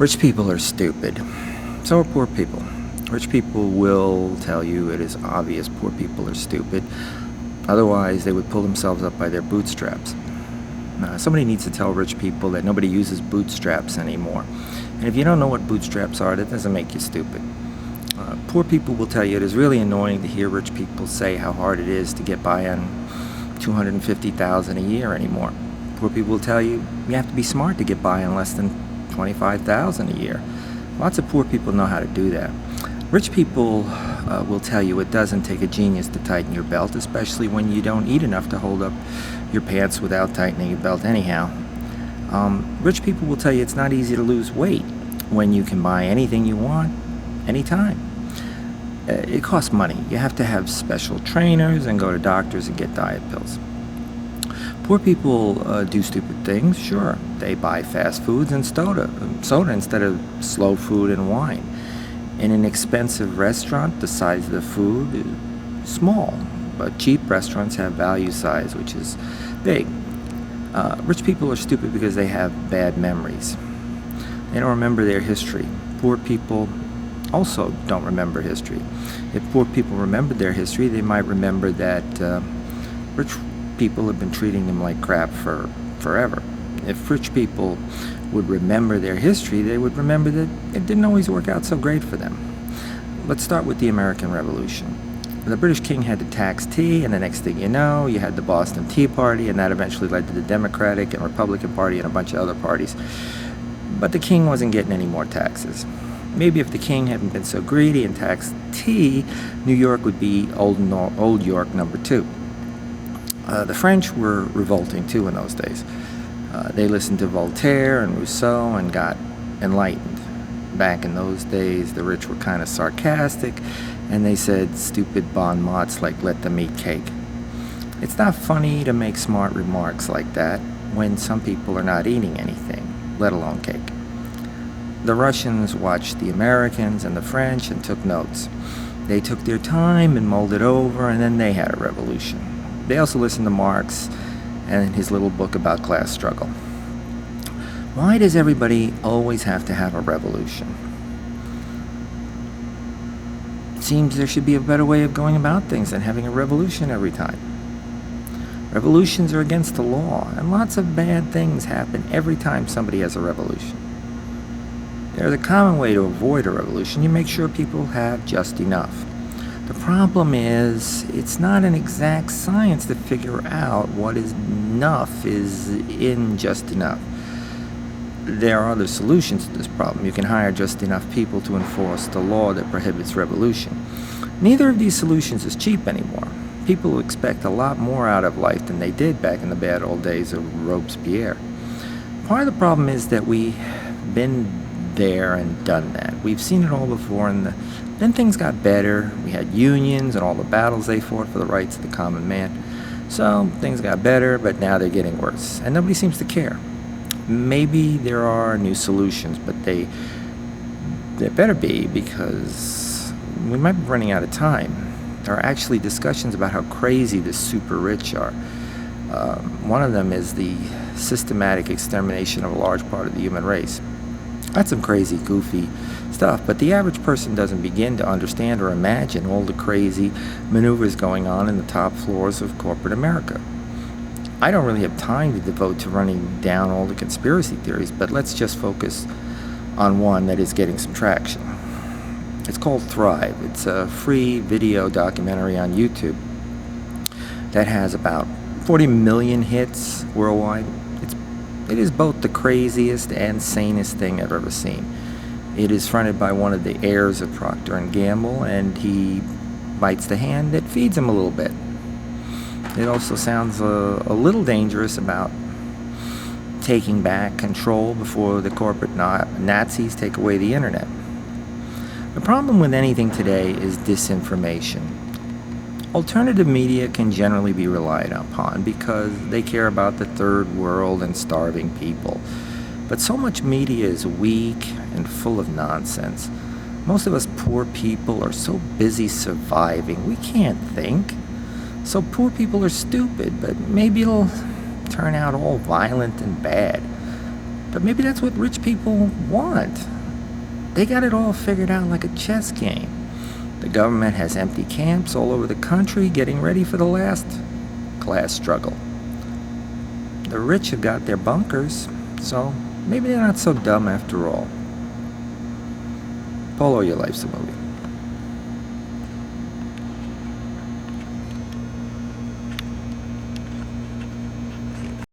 Rich people are stupid. So are poor people. Rich people will tell you it is obvious poor people are stupid. Otherwise, they would pull themselves up by their bootstraps. Somebody needs to tell rich people that nobody uses bootstraps anymore. And if you don't know what bootstraps are, that doesn't make you stupid. Poor people will tell you it is really annoying to hear rich people say how hard it is to get by on $250,000 a year anymore. Poor people will tell you you have to be smart to get by on less than $25,000 a year. Lots of poor people know how to do that. Rich people will tell you it doesn't take a genius to tighten your belt, especially when you don't eat enough to hold up your pants without tightening your belt anyhow. Rich people will tell you it's not easy to lose weight when you can buy anything you want, anytime. It costs money. You have to have special trainers and go to doctors and get diet pills. Poor people do stupid things, sure. They buy fast foods and soda instead of slow food and wine. In an expensive restaurant, the size of the food is small, but cheap restaurants have value size, which is big. Rich people are stupid because they have bad memories. They don't remember their history. Poor people also don't remember history. If poor people remembered their history, they might remember that rich people have been treating them like crap for forever. If rich people would remember their history, they would remember that it didn't always work out so great for them. Let's start with the American Revolution. The British king had to tax tea, and the next thing you know, you had the Boston Tea Party, and that eventually led to the Democratic and Republican Party and a bunch of other parties. But the king wasn't getting any more taxes. Maybe if the king hadn't been so greedy and taxed tea, New York would be Old York number 2. The French were revolting too in those days. They listened to Voltaire and Rousseau and got enlightened. Back in those days, the rich were kind of sarcastic, and they said stupid bon mots like "let them eat cake." It's not funny to make smart remarks like that when some people are not eating anything, let alone cake. The Russians watched the Americans and the French and took notes. They took their time and mulled it over, and then they had a revolution. They also listened to Marx and his little book about class struggle. Why does everybody always have to have a revolution? It seems there should be a better way of going about things than having a revolution every time. Revolutions are against the law, and lots of bad things happen every time somebody has a revolution. There's a common way to avoid a revolution. You make sure people have just enough. The problem is, it's not an exact science to figure out what is enough is in just enough. There are other solutions to this problem. You can hire just enough people to enforce the law that prohibits revolution. Neither of these solutions is cheap anymore. People expect a lot more out of life than they did back in the bad old days of Robespierre. Part of the problem is that we've been there and done that. We've seen it all before, and then things got better. We had unions and all the battles they fought for the rights of the common man. So things got better, but now they're getting worse, and nobody seems to care. Maybe there are new solutions, but they better be, because we might be running out of time. There are actually discussions about how crazy the super rich are. One of them is the systematic extermination of a large part of the human race. That's some crazy, goofy stuff, but the average person doesn't begin to understand or imagine all the crazy maneuvers going on in the top floors of corporate America. I don't really have time to devote to running down all the conspiracy theories, but let's just focus on one that is getting some traction. It's called Thrive. It's a free video documentary on YouTube that has about 40 million hits worldwide. It is both the craziest and sanest thing I've ever seen. It is fronted by one of the heirs of Procter & Gamble, and he bites the hand that feeds him a little bit. It also sounds a little dangerous about taking back control before the corporate Nazis take away the internet. The problem with anything today is disinformation. Alternative media can generally be relied upon because they care about the third world and starving people. But so much media is weak and full of nonsense. Most of us poor people are so busy surviving, we can't think. So poor people are stupid, but maybe it'll turn out all violent and bad. But maybe that's what rich people want. They got it all figured out like a chess game. The government has empty camps all over the country getting ready for the last class struggle. The rich have got their bunkers, so maybe they're not so dumb after all. Polo, your life's a movie.